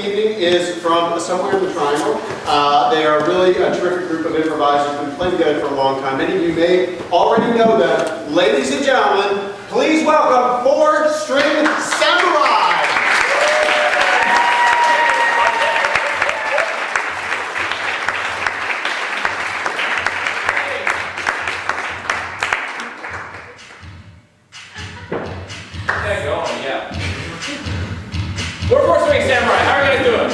evening is from somewhere in the Triangle. They are really a terrific group of improvisers who've been playing together for a long time. Many of you may already know them. Ladies and gentlemen, please welcome 4-String Samurai! We're 4-String Samurai. How are you guys doing?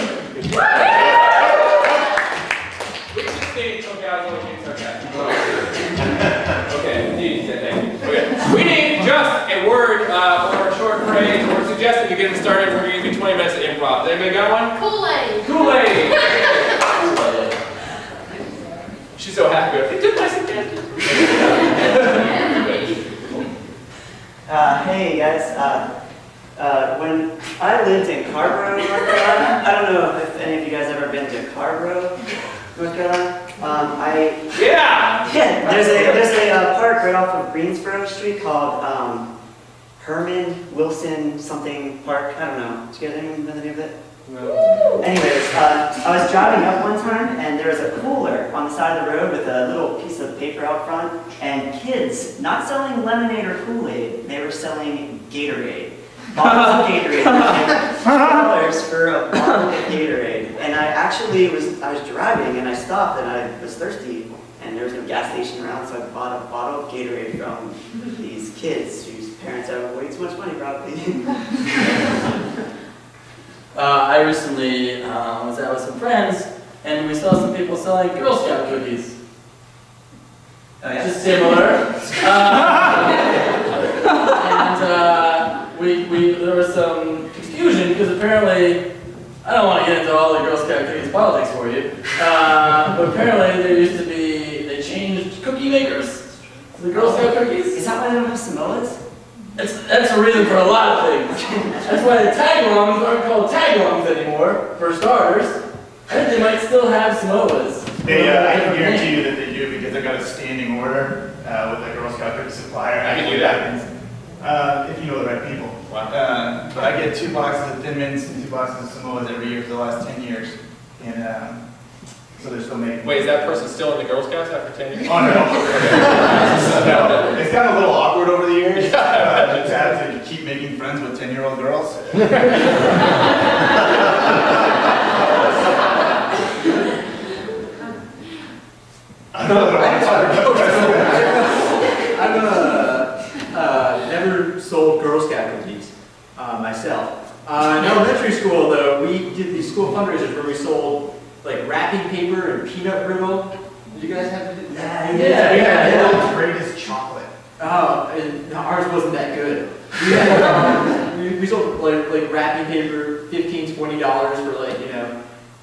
We should stay. Oh, guys, only being sarcastic. Okay, thank you. Okay, we need just a word or a short phrase. We're suggesting to get them started. We're going to give you 20 minutes of improv. Has anybody got one? Koolaid. Koolaid. She's so happy. They took my suggestion. Hey guys. When I lived in Carborough, North Carolina, I don't know if any of you guys ever been to Carborough, North Carolina. Yeah. There's a park right off of Greensboro Street called Herman Wilson something Park. I don't know. Did you guys anyone know the name of it? No. Anyways, I was driving up one time and there was a cooler on the side of the road with a little piece of paper out front, and kids not selling lemonade or Kool-Aid, they were selling Gatorade. Bottles of Gatorade, $2 for a bottle of Gatorade. And I was driving and I stopped and I was thirsty and there was no gas station around, so I bought a bottle of Gatorade from these kids whose parents have way too much money probably. I recently was out with some friends and we saw some people selling Girl Scout cookies. Oh, yeah? Just similar. There was some confusion because apparently, I don't want to get into all the Girl Scout cookies politics for you, but apparently they changed cookie makers to the Girl Scout cookies. Is that why they don't have Samoas? That's a reason for a lot of things. That's why the tag-alongs aren't called tag-alongs anymore, for starters. I think they might still have Samoas. I can guarantee you that they do because I got a standing order with the Girl Scout cookie supplier. I can do that. If you know the right people. Wow. But I get 2 boxes of Thin Mints and 2 boxes of Samoas every year for the last 10 years. And so they're still making. Wait, is that person still in the Girl Scouts after 10 years? Oh, no. No. It's gotten a little awkward over the years. Just had to keep making friends with 10-year-old girls. I don't know what I want to talk about. I've never sold Girl Scout cookies myself. In elementary school, though, we did these school fundraisers where we sold like wrapping paper and peanut brittle. Did you guys have to do that? Yeah. The world's greatest chocolate. Oh, and ours wasn't that good. We had, we sold like wrapping paper, $15, $20 for like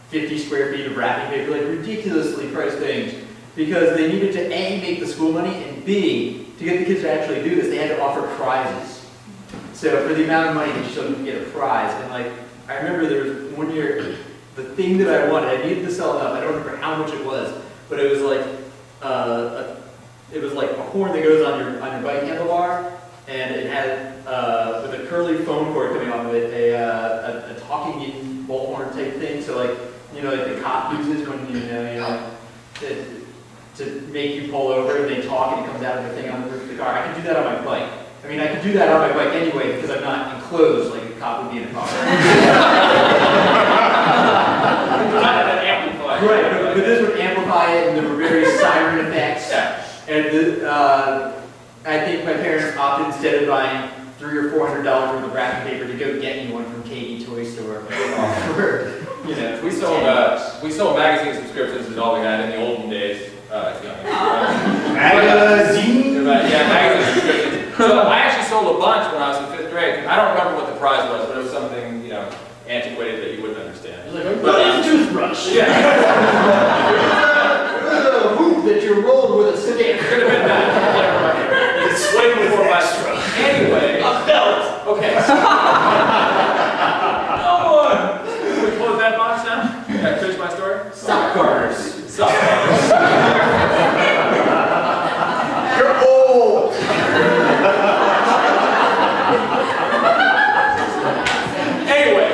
50 square feet of wrapping paper, like ridiculously priced things, because they needed to A, make the school money, and B, to get the kids to actually do this, they had to offer prizes. So for the amount of money they showed them to get a prize, and like I remember there was one year, the thing that I wanted, I needed to sell enough. I don't remember how much it was, but it was like a horn that goes on your bike handlebar, and it had with a curly phone cord coming off of it, a talking bolt horn type thing. So like like the cop uses when to make you pull over and they talk and it comes out of the thing on the roof of the car. I could do that on my bike. I mean, I could do that on my bike anyway because I'm not enclosed like a cop would be in a car. Right, but this would amplify it, and there were very siren effects. Yeah. And I think my parents opted, instead of buying $300 or $400 worth of wrapping paper, to go get me one from Katie Toy Store. We sold magazine subscriptions is all we had in the olden days. Magazine? Yeah, magazine subscriptions. So I actually sold a bunch when I was in 5th grade. I don't remember what the prize was, but it was something antiquated that you wouldn't understand. It was like, what is a toothbrush? Yeah. It was a hoop that you rolled with a stick. Could have been that. It's way before my stroke. Anyway. A belt. Okay. No more. Can we close that box now? Can I finish my story? Sock garters. Sock garters. You're old! Anyway,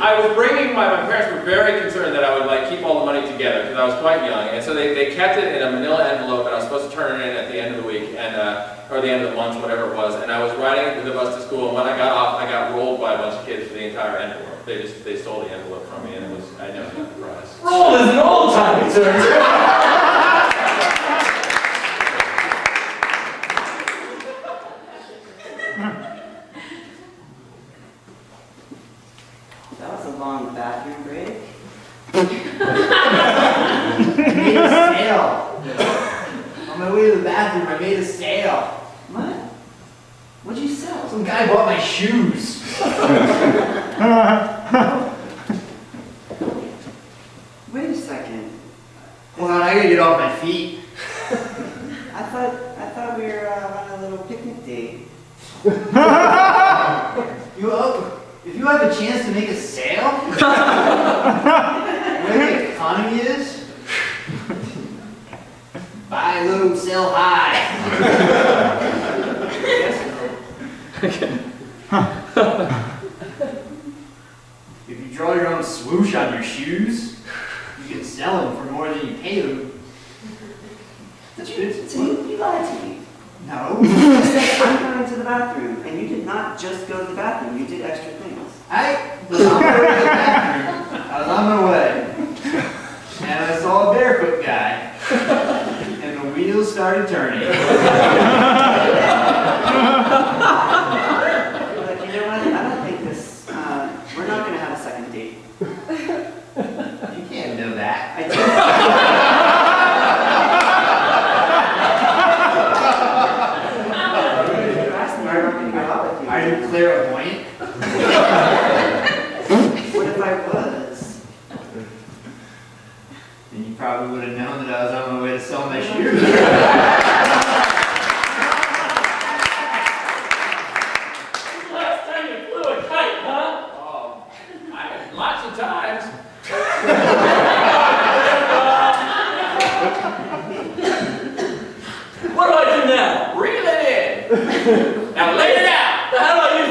I was bringing my parents were very concerned that I would like keep all the money together because I was quite young, and so they kept it in a manila envelope, and I was supposed to turn it in at the end of the week, and or the end of the month, whatever it was. And I was riding the bus to school, and when I got off, I got rolled by a bunch of kids for the entire envelope. They stole the envelope from me, and I never got the prize. Roll is an old time term. That was a long bathroom break. I made a sale. On my way to the bathroom, I made a sale. What? What'd you sell? Some guy bought my shoes. Wait a second. Hold on, I gotta get off my feet. I thought we were on a little picnic date. If you have a chance to make a sale, where the economy is, buy low, sell high. If you draw your own swoosh on your shoes, you can sell them for more than you pay them. So you lied to me. No. You said I'm going to the bathroom, and you did not just go to the bathroom. You did extra things. I was on my way to the bathroom. I was on my way. And I saw a barefoot guy. And the wheels started turning. But you know what? I don't think this. We're not going to have a second date. You can't know that. I did. You asked me, I'm not going to go out with you. Are you clairvoyant? What if I was? Then you probably would have known that I was on my way to sell my shoes. Last time you flew a kite, huh? Oh, lots of times. What do I do now? Reel it in. Now lay it out.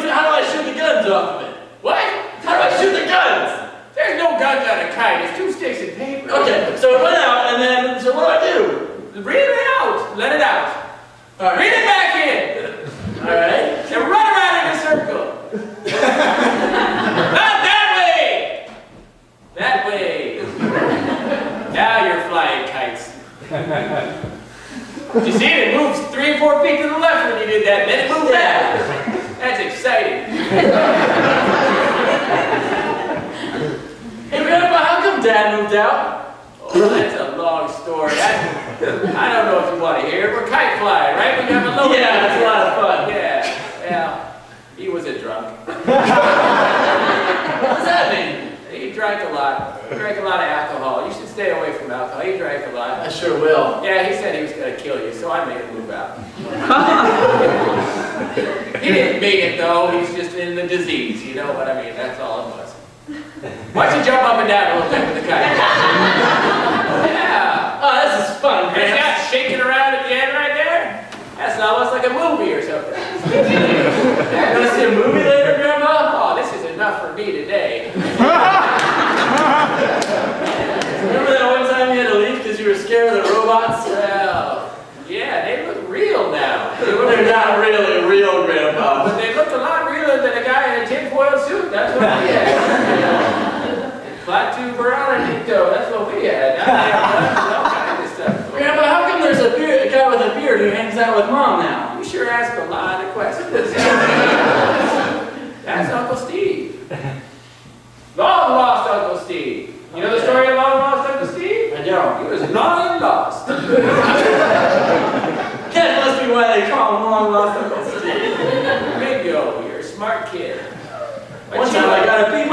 How do I shoot the guns off of it? What? How do I shoot the guns? There's no guns on a kite. It's 2 sticks and paper. Okay, so it went out, and then, so what do I do? Reel it out. Let it out. All right. Reel it back in. All right. And run around in a circle. Not that way. That way. Now you're flying kites. You see it? It moves 3 or 4 feet to the left when you did that. Then it moves back. That's exciting. Hey, Grandpa, how come Dad moved out? Oh, that's a long story. I don't know if you want to hear it. We're kite flying, right? We have a low. Yeah, it's a lot of fun. Yeah. Yeah. He was a drunk. What does that mean? He drank a lot. He drank a lot of alcohol. You should stay away from alcohol. He drank a lot. I sure will. Yeah, he said he was going to kill you, so I made him move out. He didn't mean it, though. He's just in the disease. You know what I mean? That's all it was. Why don't you jump up and down a little bit with the kite? Yeah. Oh, this is fun, It's Grandpa. not shaking around at the end right there? That's almost like a movie or something. You want to see a movie later, Grandpa? Oh, this is enough for me today. Remember that one time you had to leave because you were scared of the robots? Well, yeah, they look real now. They're not really real, Grandpa. But they look a lot realer than a guy in a tinfoil suit. That's what we had. Flat tube Veronicito, that's what we had. Now they have all kinds of stuff. Grandpa, how come there's a guy with a beard who hangs out with Mom now? You sure ask a lot of questions. That's Uncle Steve. Long lost Uncle Steve. You know the story of long lost Uncle Steve? I don't. He was long lost. That must be why they call him Long Lost Uncle Steve. Bingo, you're a smart kid. One time I got a B-.